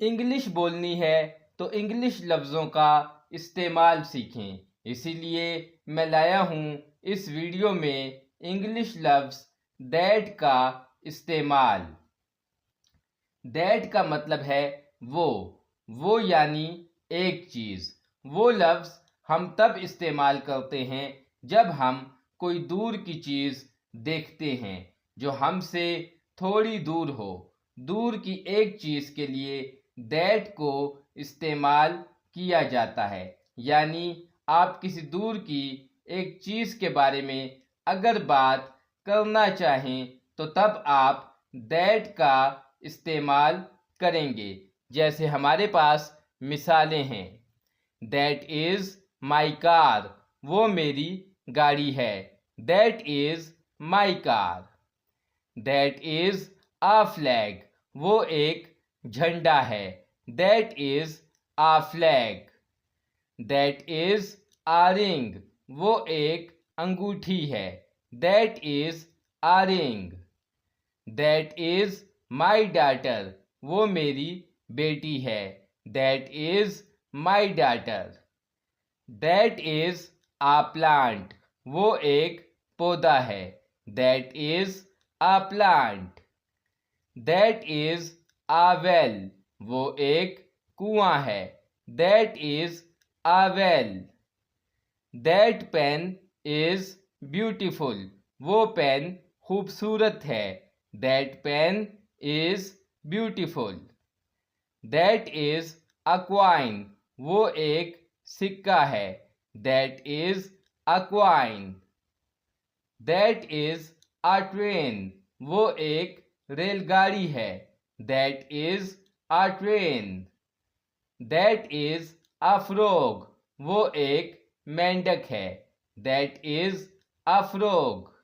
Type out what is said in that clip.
English बोलनी है तो इंग्लिश लफ्ज़ों का इस्तेमाल सीखें। इसीलिए मैं लाया हूँ इस वीडियो में इंग्लिश लफ्ज़ दैट का इस्तेमाल। दैट का मतलब है वो यानी एक चीज़। वो लफ्ज़ हम तब इस्तेमाल करते हैं जब हम कोई दूर की चीज़ देखते हैं जो हमसे थोड़ी दूर हो। दूर की एक चीज़ के लिए दैट को इस्तेमाल किया जाता है। यानी आप किसी दूर की एक चीज़ के बारे में अगर बात करना चाहें तो तब आप दैट का इस्तेमाल करेंगे। जैसे हमारे पास मिसालें हैं। दैट इज़ माई कार, वो मेरी गाड़ी है। That is my car. That is a flag, वो एक झंडा है। That is a flag. That is a ring, वो एक अंगूठी है। That is a ring. That is my daughter, वो मेरी बेटी है। That is my daughter. That is a plant, वो एक पौधा है। That is a plant. That is a well, वो एक कुआं है। That is a well. That pen is beautiful, वो पेन खूबसूरत है। That pain is beautiful. That is a coin, वो एक सिक्का है। That is a coin. That is a train, वो एक रेलगाड़ी है। That is a train. That is a frog, वो एक मेंढक है। That is a frog.